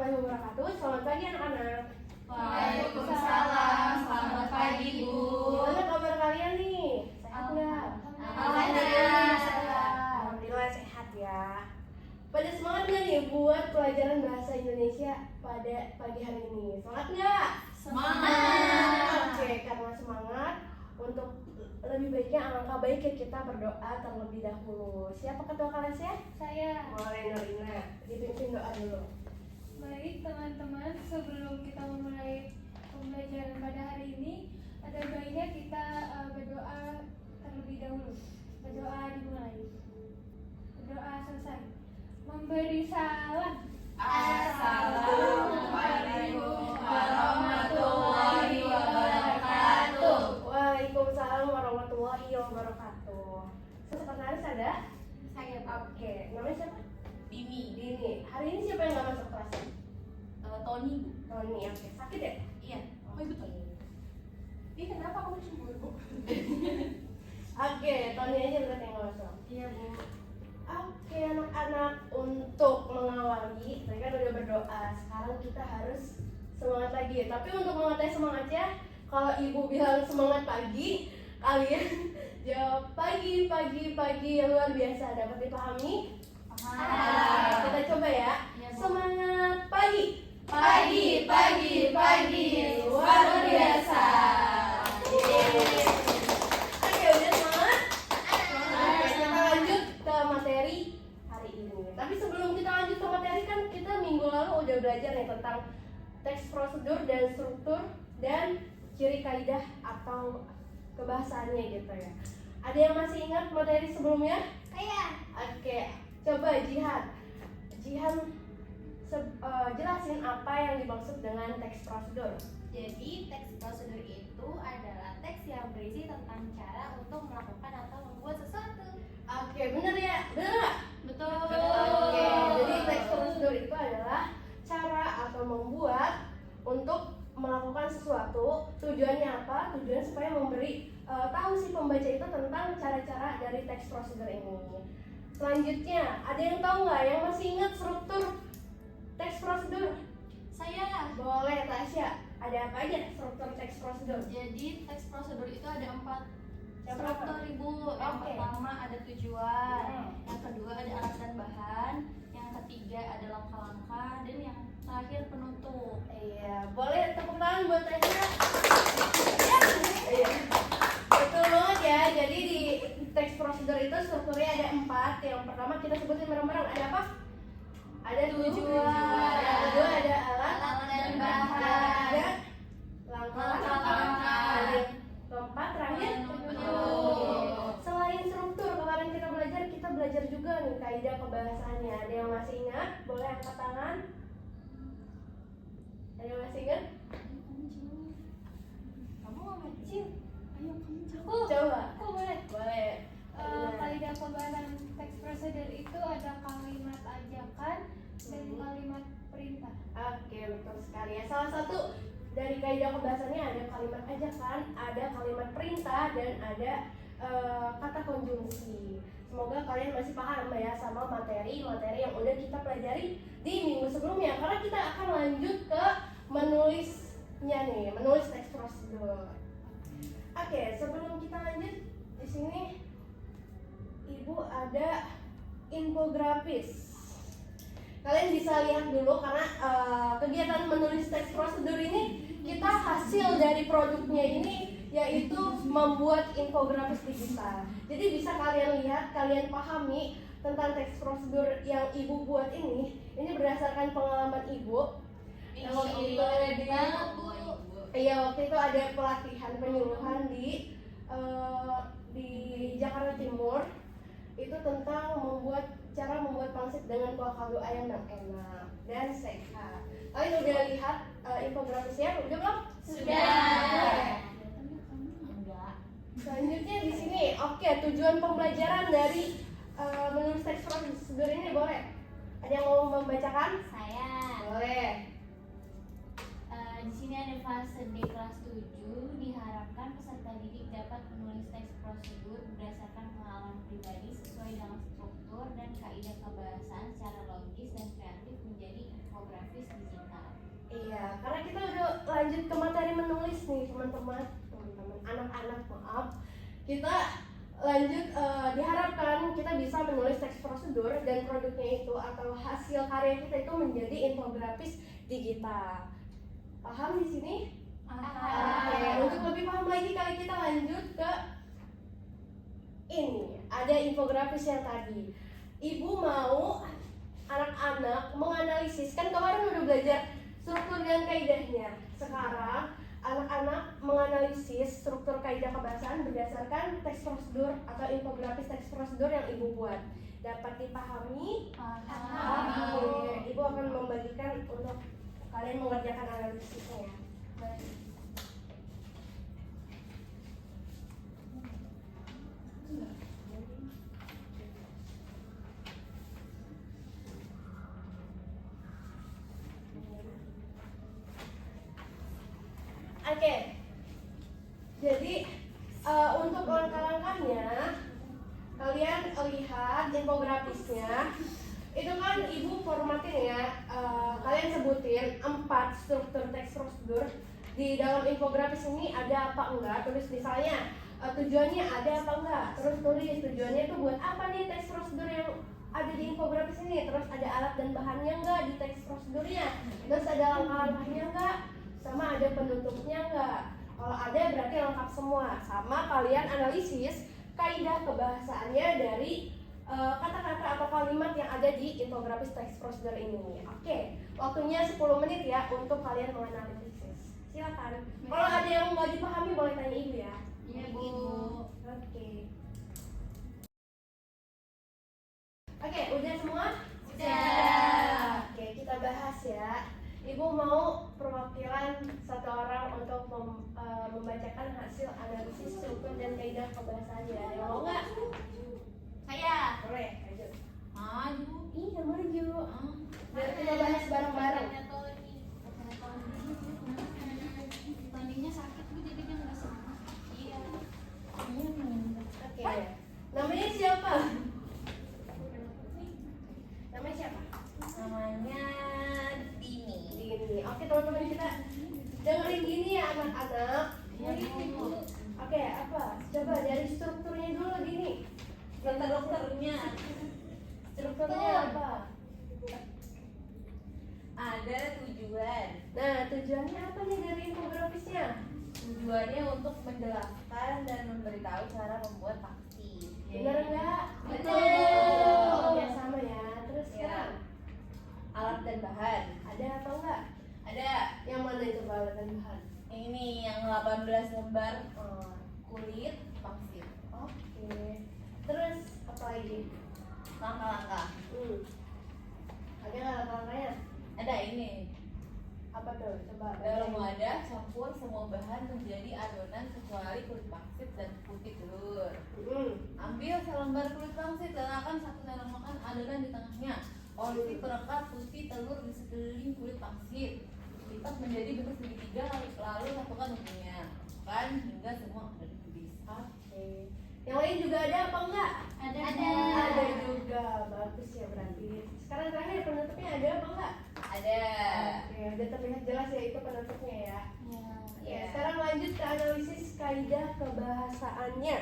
warahmatullahi wabarakatuh. Selamat pagi anak-anak. Waalaikumsalam. Selamat pagi, Bu. Gimana kabar kalian nih? Sehat nggak? Alhamdulillah sehat ya. Pada semangat nggak nih buat pelajaran bahasa Indonesia pada pagi hari ini? Semangat nggak? Semangat. Oke, karena semangat, untuk lebih baiknya alangkah baiknya kita berdoa terlebih dahulu. Siapa ketua kelasnya? Saya. Boleh Norina, dipimpin doa dulu. Baik teman-teman, sebelum kita memulai pembelajaran pada hari ini, ada baiknya kita berdoa terlebih dahulu. Berdoa dimulai. Berdoa selesai. Memberi salam. Assalamualaikum warahmatullahi wabarakatuh. Waalaikumsalam warahmatullahi wabarakatuh. Sekretaris ada? Saya, Bu. Oke, namanya siapa? Dini. Dini. Hari ini siapa yang nggak masuk kelas? Tony, Bu. Tony. Oke, sakit ya? Iya. Oh, betul. Ini kenapa kamu cemburu, Bu? Oke, Tony aja berarti yang nggak masuk. Iya, Bu. Oke, anak-anak, untuk mengawali, tadi kan udah berdoa. Sekarang kita harus semangat lagi. Tapi untuk mengetes semangatnya, kalau ibu bilang semangat pagi, kalian jawab pagi, pagi, pagi yang luar biasa. Dapat dipahami? Paham. Kita coba ya. Iya, Bu. Semangat pagi. Pagi, pagi, pagi. Luar biasa. Yeay. Oke, udah semangat? Oke, kita lanjut ke materi hari ini. Tapi sebelum kita lanjut ke materi, kan kita minggu lalu udah belajar nih tentang teks prosedur dan struktur dan ciri kaidah atau kebahasaannya gitu ya. Ada yang masih ingat materi sebelumnya? Saya. Oke, coba Jihan. Jelasin apa yang dimaksud dengan teks prosedur. Jadi, teks prosedur itu adalah teks yang berisi tentang cara untuk melakukan atau membuat sesuatu. Oke, bener ya? Bener nggak? Betul. Oke, jadi teks prosedur itu adalah cara atau membuat untuk melakukan sesuatu. Tujuannya apa? Tujuan supaya memberi tahu si pembaca itu tentang cara-cara dari teks prosedur ini. Selanjutnya, ada yang tahu nggak yang masih ingat struktur teks prosedur? Saya. Boleh, Tasya. Ada apa aja struktur teks prosedur? Jadi, teks prosedur itu ada 4 Yang struktur, pertama? Ibu. Yang Oke. pertama ada tujuan, Hmm. yang kedua ada alat dan bahan, yang ketiga ada langkah-langkah, dan yang terakhir penutup. Iya, boleh tepuk tangan buat Tasya. Iya. Betul banget ya. Jadi di teks prosedur itu strukturnya ada 4. Yang pertama kita sebutin bareng-bareng. Ada apa? Ada tujuan. Yang kedua ada alat dan bahan. Ada langkah-langkah. Dan yang keempat terakhir Penutup. Selain struktur, kemarin kita belajar juga nih kaidah kebahasaannya. Ada yang masih ingat? Boleh angkat tangan. Ada yang masih ingat? Kamu mau kecil? Ayo kamu jawab. Coba. Aku boleh. Boleh. Kaidah pembahasan teks prosedur itu ada kalimat ajakan dan kalimat perintah. Oke, betul sekali ya. Salah satu dari kaidah pembahasannya ada kalimat ajakan, ada kalimat perintah, dan ada kata konjungsi. Semoga kalian masih paham ya sama materi-materi yang udah kita pelajari di minggu sebelumnya. Karena kita akan lanjut ke menulisnya nih, menulis teks prosedur. Oke, sebelum kita lanjut, di sini Ibu ada infografis. Kalian bisa lihat dulu karena kegiatan menulis teks prosedur ini kita hasil dari produknya ini yaitu membuat infografis digital. Jadi bisa kalian lihat, kalian pahami tentang teks prosedur yang Ibu buat ini berdasarkan pengalaman Ibu. Yang waktu itu waktu itu ada pelatihan penyuluhan di Jakarta Timur. Itu tentang cara membuat pangsit dengan kuah kaldu ayam yang enak dan sehat. Kalian udah lihat infografisnya? Udah belum? Sudah. Enggak. Selanjutnya di sini, oke, tujuan pembelajaran dari menulis teks prosedur ini boleh? Ada yang mau membacakan? Saya. Boleh. Di sini ada fase D kelas 7. Diharapkan peserta didik dapat menulis teks prosedur berdasarkan pengalaman pribadi sesuai dengan struktur dan kaidah kebahasaan secara logis dan kreatif menjadi infografis digital. Ya, karena kita udah lanjut ke materi menulis nih teman-teman, anak-anak maaf. Kita lanjut, diharapkan kita bisa menulis teks prosedur dan produknya itu atau hasil karya kita itu menjadi infografis digital. Paham di sini? Oke, untuk lebih paham lagi kali kita lanjut ke ini. Ada infografis yang tadi. Ibu mau anak-anak menganalisis, kan kemarin udah belajar struktur dan kaidahnya. Sekarang anak-anak menganalisis struktur kaidah kebahasaan berdasarkan teks prosedur atau infografis teks prosedur yang ibu buat. Dapat dipahami? Oke, ibu akan membagikan untuk kalian mengerjakan analisisnya. Oke, jadi untuk langkah-langkahnya kalian lihat infografisnya. Itu kan ibu formatin ya, kalian sebutin 4 struktur teks prosedur. Di dalam infografis ini ada apa enggak, tulis misalnya tujuannya ada apa enggak, terus tulis tujuannya itu buat apa nih teks prosedur yang ada di infografis ini, terus ada alat dan bahannya enggak di teks prosedurnya, terus ada langkah-langkahnya enggak, sama ada penutupnya enggak. Kalau ada berarti lengkap semua. Sama kalian analisis kaidah kebahasaannya dari kata-kata atau kalimat yang ada di infografis teks prosedur ini. Oke, waktunya 10 menit ya untuk kalian menganalisis. Silakan. Kalau ada yang nggak dipahami boleh tanya ibu ya. Iya, Bu. Oke. Oke, udah semua? Udah. Oke, kita bahas ya. Ibu mau perwakilan satu orang untuk membacakan hasil analisis struktur dan kaidah kebahasaannya. Yang mau nggak? Saya. Boleh, ayo. Maju. Iya, maju. Biar kita bahas bareng-bareng. Toninya sakit Bu, jadi dia nggak semangat. Iya. Oke. Namanya siapa? Namanya siapa? Namanya Dini. Dini. Oke, teman-teman kita dengerin gini ya anak-anak. Oke, apa? Coba dari strukturnya dulu Dini. Dokternya Strukturnya apa? ada tujuan. Nah, tujuannya apa nih dari infografisnya? Tujuannya untuk menjelaskan dan memberitahu cara membuat vaksin. Benar enggak? Betul. Ya sama ya. Terus Ya. sekarang Alat dan bahan. ada apa enggak? Ada Yang mana itu alat dan bahan? ini yang 18 lembar Oh, kulit vaksin. oke. Terus apa lagi? Langkah-langkah. Ada nggak langkah-langkahnya? Ada ini. Apa tuh? Coba. Dalam wadah campur semua bahan menjadi adonan kecuali kulit pangsit dan putih telur. Ambil selembar kulit pangsit, letakkan 1 sendok makan adonan di tengahnya. Olesi perekat putih telur di sekeliling kulit pangsit. Lipat menjadi bentuk segitiga, lalu lakukan umumnya. Kan hingga semua ada di kulit. Oke. Yang lain juga ada apa enggak? Ada. Ada juga. Bagus ya berarti. Sekarang terakhir penutupnya ada apa enggak? Ada. Oke, udah terlihat jelas ya itu penutupnya ya. Ya. Oke, Ya. sekarang lanjut ke analisis kaidah kebahasaannya.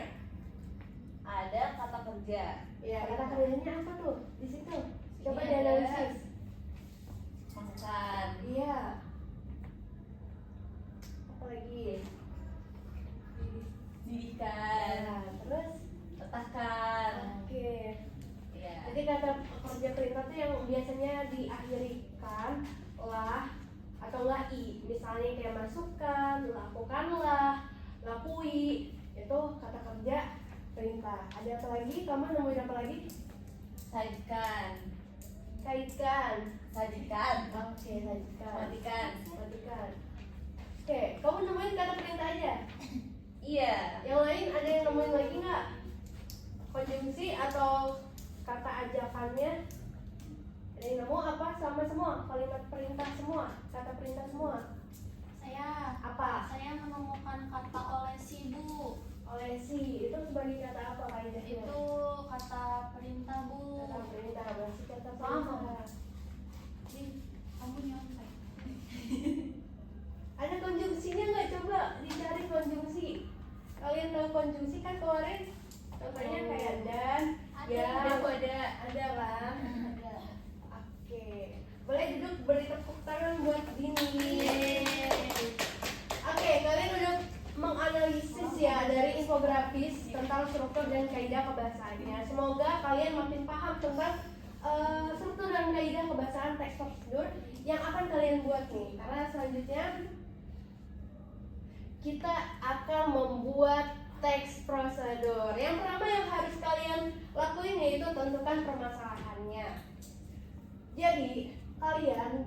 Ada kata kerja. Ya, kata kaidahnya apa tuh? Di situ. Coba Ini dianalisis. Makan. Iya. Apa lagi? Didikan. Ya, terus Letakkan. oke. Ya. Jadi kata kerja perintah tuh yang biasanya diakhiri kan lah atau enggak i. Misalnya kayak masukkan, lakukanlah, lakui. Itu kata kerja perintah. Ada apa lagi? Kamu nemuin apa lagi? Sajikan. Kaitkan. Sajikan. Oke, sajikan. Matikan. Matikan. Oke, kamu nemuin kata perintah aja. Iya. Yang lain ada yang nemuin lagi nggak? Konjungsi atau kata ajakannya? Ada yang nemu apa? Sama semua? Kalimat perintah semua? Kata perintah semua? Saya. Apa? Saya menemukan kata olesi Bu. Olesi. Itu sebagai kata apa kaidahnya? Itu kata perintah Bu. Kata perintah. Berarti kata Paham. perintah. Kamu nyontek. beri tepuk tangan buat Dini. Oke, kalian udah menganalisis ya dari infografis tentang struktur dan kaidah kebahasaannya. Semoga kalian makin paham tentang struktur dan kaidah kebahasaan teks prosedur yang akan kalian buat nih. Karena selanjutnya kita akan membuat teks prosedur. Yang pertama yang harus kalian lakuin yaitu tentukan permasalahannya. Jadi kalian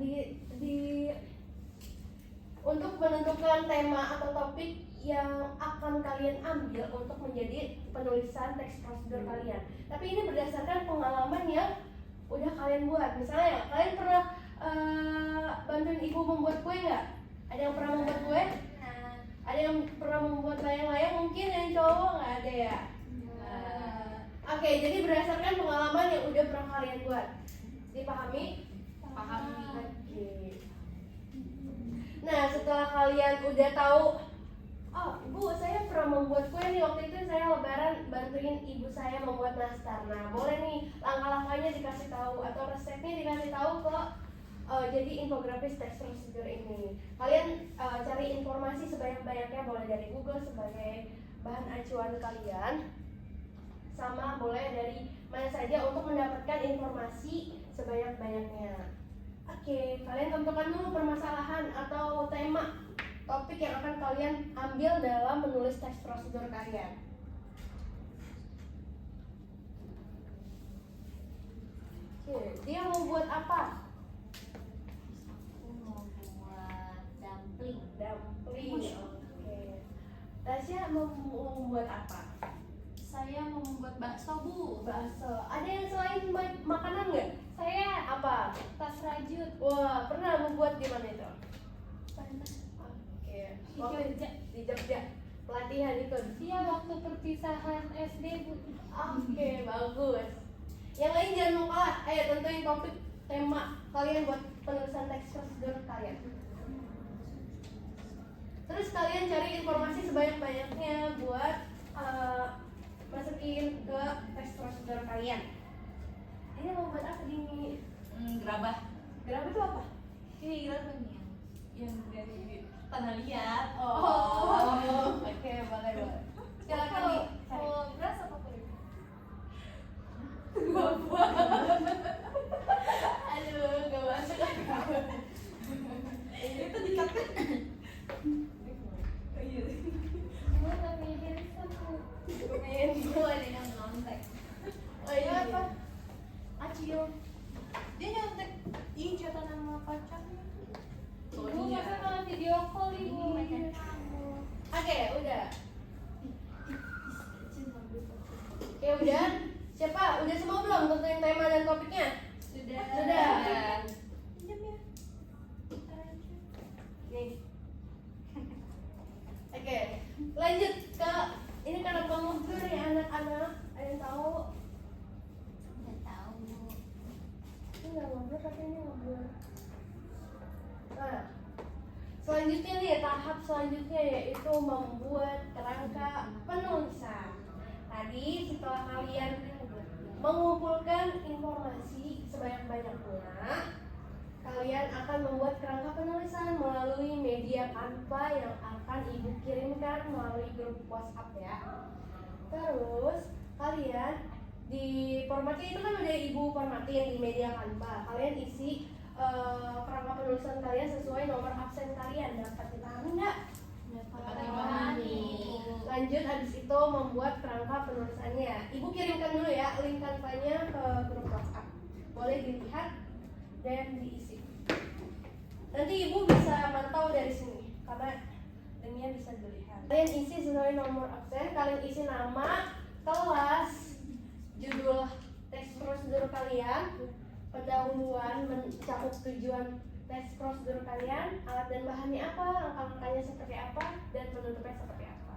untuk menentukan tema atau topik yang akan kalian ambil untuk menjadi penulisan teks prosedur kalian. Tapi ini berdasarkan pengalaman yang udah kalian buat. Misalnya kalian pernah bantuin ibu membuat kue nggak? Ada yang pernah membuat kue? Ada yang pernah membuat layang-layang? Mungkin yang cowok nggak ada ya? Oke, jadi berdasarkan pengalaman yang udah pernah kalian buat. Dipahami? Pahami. Oke. Nah, setelah kalian udah tahu, oh ibu saya pernah membuat kue nih, waktu itu saya lebaran bantuin ibu saya membuat nastar. Nah, boleh nih langkah-langkahnya dikasih tahu atau resepnya dikasih tahu ke jadi infografis teks prosedur ini. Kalian cari informasi sebanyak-banyaknya, boleh dari Google sebagai bahan acuan kalian, sama boleh dari mana saja untuk mendapatkan informasi sebanyak-banyaknya. Oke, kalian tentukan dulu permasalahan atau tema topik yang akan kalian ambil dalam menulis teks prosedur kalian. Oke, dia mau buat apa? Aku mau buat dumpling. Dumpling. Oke. Tasya mau buat apa? Saya mau membuat bakso, Bu. Bakso. Ada yang selain makanan nggak? Saya Apa? tas rajut. Wah, pernah membuat di mana itu? Pernah Oke. di Jogja. Di Jogja. Pelatihan itu. Iya, waktu perpisahan SD, Bu. Oke, bagus. Yang lain jangan mau kalah. Ayo tentuin topik tema kalian buat penulisan teks prosedur kalian. Terus kalian cari informasi sebanyak-banyaknya buat masukin ke teks prosedur kalian. Ini mau buat apa Dini? Gerabah. Gerabah itu apa? Ini gerabahnya yang dari tanah liat. Oke, boleh boleh. Silakan Mau- dicari. mau beras apa kulit? Buah-buah. Aduh, gak masuk. Itu dikat kan? Oh iya. Cuma namanya Hanson, Bu. Lumayan Itu ada yang ngontek. Oh iya apa? Acil. Dia nyontek. Ih, catatan nama pacarnya. Ibu masa malah video call, Ibu. Oke, udah. Oke, udah. Siapa? Udah semua belum tentuin tema dan topiknya? Sudah. Sudah. Pinjam ya. Nih. Oke, lanjut ke ini karena kamu blur ya anak-anak. Ada yang tahu? Nggak tahu. Ini nggak ngobrol tapi ini ngobrol. Nah, selanjutnya nih tahap selanjutnya yaitu membuat kerangka penulisan. Tadi setelah kalian mengumpulkan informasi sebanyak-banyaknya, kalian akan membuat kerangka penulisan melalui media Canva yang akan ibu kirimkan melalui grup WhatsApp ya. Terus kalian di formatnya itu kan udah ibu formatin di media Canva. Kalian isi kerangka penulisan kalian sesuai nomor absen kalian. Dapat dipahami nggak? Dapat dipahami. Lanjut habis itu membuat kerangka penulisannya. Ibu kirimkan dulu ya link Canva-nya ke grup WhatsApp. Boleh dilihat dan diisi. Nanti ibu bisa mantau dari sini karena linknya bisa dilihat. Kalian isi sesuai nomor absen. Kalian isi nama, kelas, judul teks prosedur kalian, pendahuluan mencakup tujuan teks prosedur kalian, alat dan bahannya apa, langkah-langkahnya seperti apa, dan penutupnya seperti apa.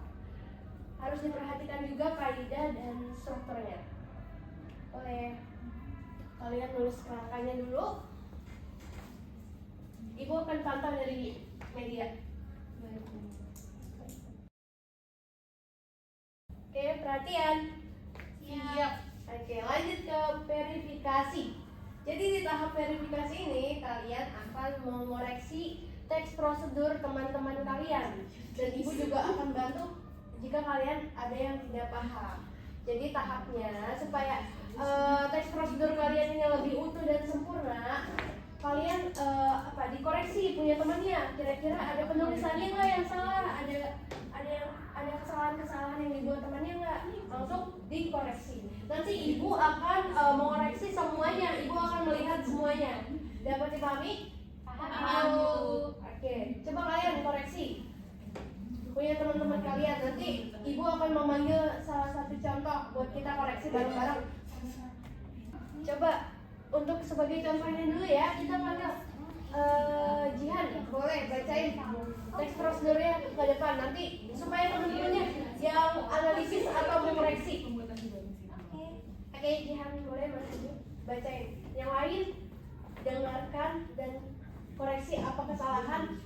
Harus diperhatikan juga kaidah dan strukturnya. Boleh kalian nulis kerangkanya dulu. Ibu akan pantau dari media. Oke, perhatian. Siap. Oke, lanjut ke verifikasi. Jadi di tahap verifikasi ini kalian akan akan mengoreksi teks prosedur teman-teman kalian, dan ibu juga akan bantu jika kalian ada yang tidak paham. Jadi tahapnya supaya teks prosedur kalian ini lebih utuh dan sempurna, kalian dikoreksi punya temannya. Kira-kira ada penulisannya nggak yang salah, ada kesalahan-kesalahan yang dibuat temannya nggak, langsung dikoreksi. Nanti ibu akan mengoreksi semuanya, ibu akan melihat semuanya. Dapat dipahami? Paham, Bu. Oke, coba kalian koreksi punya teman-teman kalian. Nanti ibu akan memanggil salah satu contoh buat kita koreksi bareng-bareng. Coba untuk sebagai contohnya dulu ya, kita panggil Jihan, boleh bacain teks prosedurnya ke depan nanti supaya teman-temannya yang analisis atau mengoreksi. Oke, Jihan boleh maju bacain. Yang lain dengarkan dan koreksi apa kesalahan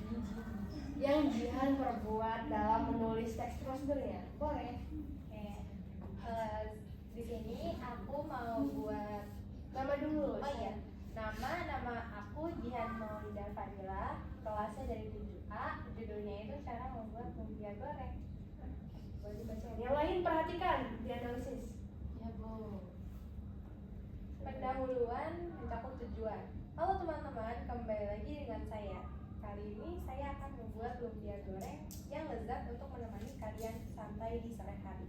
yang Jihan perbuat dalam menulis teks prosedurnya. Boleh. Di sini aku mau buat Nama dulu. oh iya nama aku Jihan Maulida Fadila, kelasnya dari 7A. Judulnya itu cara membuat lumpia goreng. Boleh dibacain. Yang lain perhatikan dianalisis. Ya, Bu. Pendahuluan mencakup tujuan. Halo teman-teman, kembali lagi dengan saya. Kali ini saya akan membuat lumpia goreng yang lezat untuk menemani kalian santai di sore hari.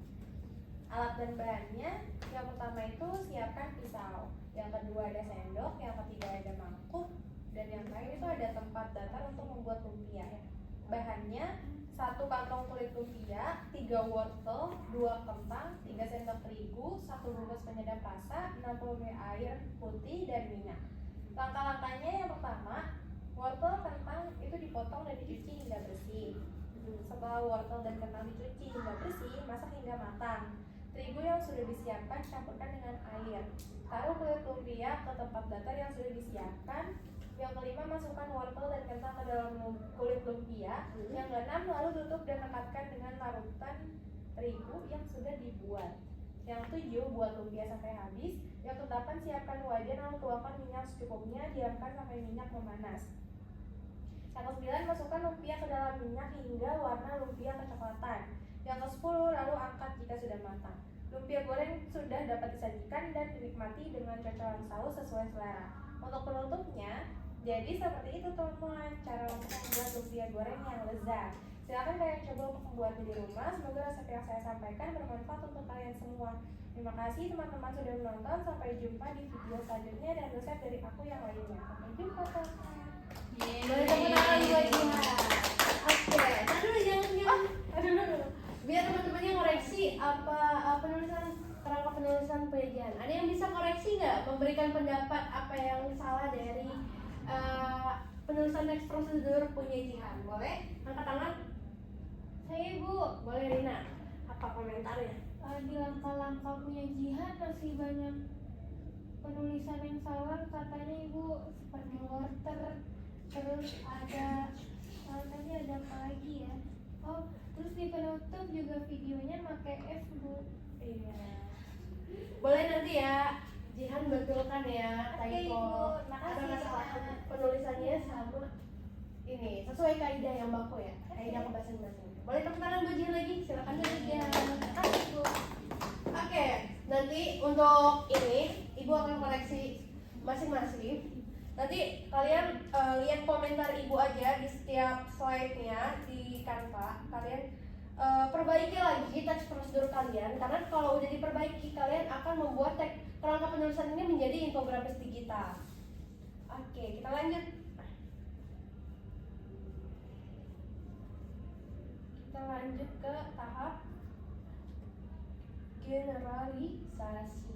Alat dan bahannya, yang pertama itu siapkan pisau, yang kedua ada sendok, yang ketiga ada mangkuk, dan yang terakhir itu ada tempat datar untuk membuat lumpia. Bahannya 1 kantong kulit lumpia, 3 wortel, 2 kentang, 3 sendok terigu, 1 bungkus penyedap rasa, 60 ml air putih dan minyak. Langkah-langkahnya yang pertama, wortel kentang itu dipotong dan dicuci hingga bersih. Setelah wortel dan kentang dicuci hingga bersih, masak hingga matang. Terigu yang sudah disiapkan campurkan dengan air. Taruh kulit lumpia ke tempat datar yang sudah disiapkan. Yang kelima, masukkan wortel dan kentang ke dalam kulit lumpia. Yang keenam, lalu tutup dan rekatkan dengan larutan terigu yang sudah dibuat. Yang ketujuh, buat lumpia sampai habis. Yang kedelapan, siapkan wajan lalu tuangkan minyak secukupnya, diamkan sampai minyak memanas. Yang ke-9, masukkan lumpia ke dalam minyak hingga warna lumpia kecoklatan. Yang ke-10, lalu angkat jika sudah matang. Lumpia goreng sudah dapat disajikan dan dinikmati dengan cocolan saus sesuai selera. Untuk penutupnya, jadi seperti itu teman-teman cara untuk membuat lumpia goreng yang lezat. Silakan kalian coba untuk membuatnya di rumah. Semoga resep yang saya sampaikan bermanfaat untuk kalian semua. Terima kasih teman-teman sudah menonton. Sampai jumpa di video selanjutnya dan resep dari aku yang lainnya. Sampai jumpa teman-teman. Boleh tepuk tangan buat Jihan. Oke, nah dulu jangan. Aduh. Biar teman-temannya ngoreksi apa kerangka penulisan punya Jihan. Ada yang bisa koreksi nggak? Memberikan pendapat apa yang salah dari penulisan teks prosedur punya Jihan. Boleh? Angkat tangan. Saya, Bu. Boleh Rina. Apa komentarnya? Di langkah-langkah punya Jihan masih banyak penulisan yang salah. Katanya Ibu seperti wortel, terus ada tadi ada apa lagi ya? Oh, terus di penutup juga videonya pakai F, Bu. Iya. Boleh nanti ya Jihan betulkan ya Oke, typo. Ibu. Ada Makasih. masalah penulisannya sama ini sesuai kaidah yang baku ya. Kaidah kebahasan bahasa. Boleh tepuk tangan buat Jihan lagi. Silakan dulu Jihan. Makasih, Bu. Oke, nanti untuk ini Ibu akan koreksi masing-masing. Nanti kalian lihat komentar Ibu aja di setiap slide-nya di Canva. Kalian perbaiki lagi teks prosedur kalian, karena kalau udah diperbaiki kalian akan membuat kerangka penulisan ini menjadi infografis digital. Oke, kita lanjut. Kita lanjut ke tahap generalisasi.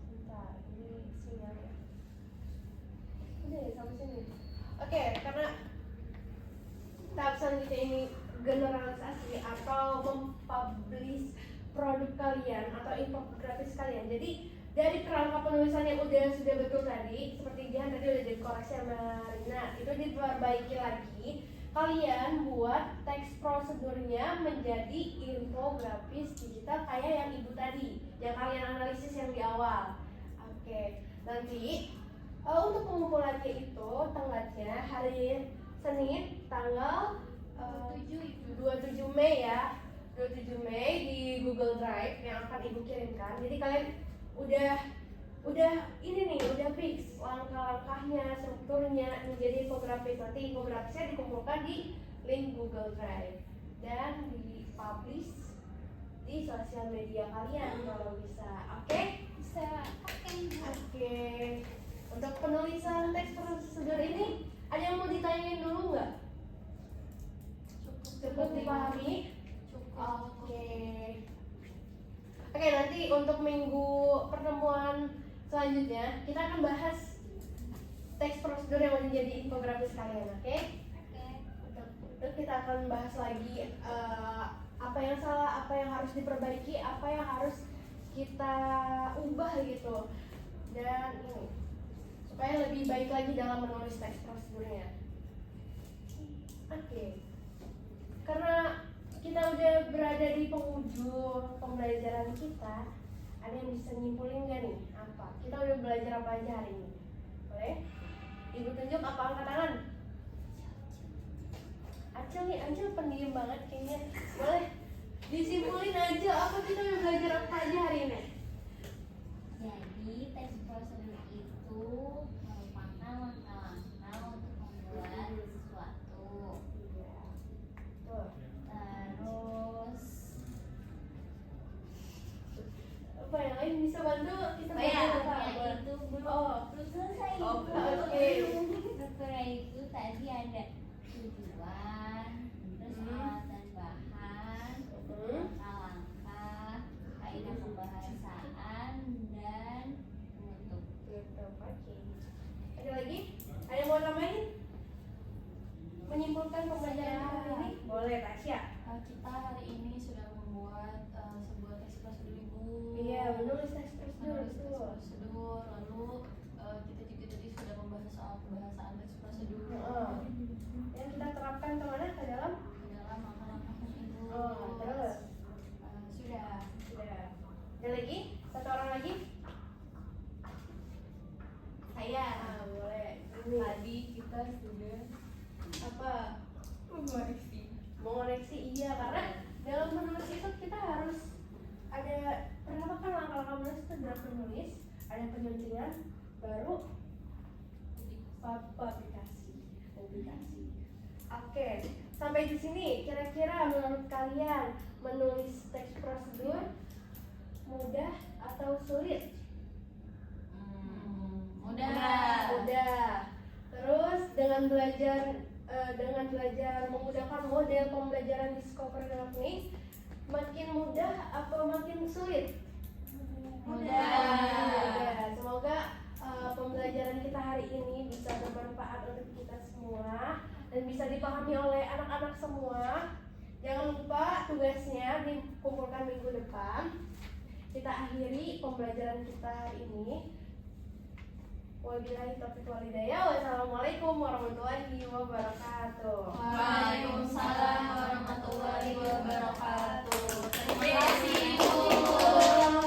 Bentar, ini sinyalnya. Udah ya, sampai sini. Oke, karena tahap selanjutnya ini generalisasi atau mempublish produk kalian atau infografis kalian. Jadi dari kerangka penulisan yang sudah betul tadi, seperti Jihan tadi udah dikoreksi sama Rina, itu diperbaiki lagi. Kalian buat teks prosedurnya menjadi infografis digital kayak yang Ibu tadi, yang kalian analisis yang di awal. Oke, Nanti untuk pengumpulannya itu tanggalnya hari Senin tanggal 27 Mei ya. 27 Mei di Google Drive yang akan Ibu kirimkan. Jadi kalian udah ini nih, udah fix langkah-langkahnya, strukturnya menjadi infografis. Nanti infografisnya dikumpulkan di link Google Drive dan dipublish di sosial media kalian kalau bisa. Oke? Bisa. Oke. Untuk penulisan teks prosedur ini ada yang mau ditanyain dulu nggak? Cukup dipahami? Oke. Oke, nanti untuk minggu pertemuan selanjutnya kita akan bahas teks prosedur yang menjadi infografis kalian, oke? Untuk kita akan bahas lagi apa yang salah, apa yang harus diperbaiki, apa yang harus kita ubah gitu, dan ini supaya lebih baik lagi dalam menulis teks prosedurnya. Oke. Karena kita udah berada di penghujung pembelajaran kita, ada yang bisa nyimpulin nggak nih apa? Kita udah belajar apa aja hari ini? Boleh? Ibu tunjuk apa angkat tangan? Acil nih, Acil pendiam banget kayaknya. Boleh disimpulin aja apa kita udah belajar apa aja hari ini? Jadi teks prosedur itu merupakan langkah-langkah untuk membuat sesuatu. Iya. Tuh. Terus Apa yang lain bisa bantu? Kita Oh ya, bantu apa? ya itu belum Oh. belum selesai. Oh, oke. Strukturnya itu tadi ada tujuan, terus alat dan bahan, langkah-langkah, kaidah pembahasan dan penutup. Gitu, oke. Ada lagi? Ada yang mau nambahin? Menyimpulkan pembelajaran kita hari ini? Boleh, Tasya. Kita hari ini sudah membuat sebuah teks prosedur Ibu. Iya, menulis teks prosedur Menulis teks itu. prosedur. Lalu kita juga tadi sudah membahas soal pembahasan teks prosedur Heeh. Yang kita terapkan kemana? Ke dalam? ke dalam langkah-langkahnya Ibu. Terus? Sudah. Sudah. Ada lagi? Satu orang lagi? Saya Boleh. Ini. tadi kita sudah Apa? mengoreksi. Mengoreksi, iya, karena dalam menulis itu kita harus ada, pertama kan langkah-langkah menulis itu adalah penulis, ada penyucian, baru publikasi. Oke, sampai di sini kira-kira menurut kalian menulis teks prosedur mudah atau sulit? Mudah. Terus dengan belajar menggunakan model pembelajaran Discovery Learning, makin mudah atau makin sulit? Mudah. Semoga pembelajaran kita hari ini bisa bermanfaat untuk kita semua dan bisa dipahami oleh anak-anak semua. Jangan lupa tugasnya dikumpulkan minggu depan. Kita akhiri pembelajaran kita hari ini. Wabillahi taufiq wal hidayah. Wassalamualaikum warahmatullahi wabarakatuh. Waalaikumsalam warahmatullahi wabarakatuh. Terima kasih.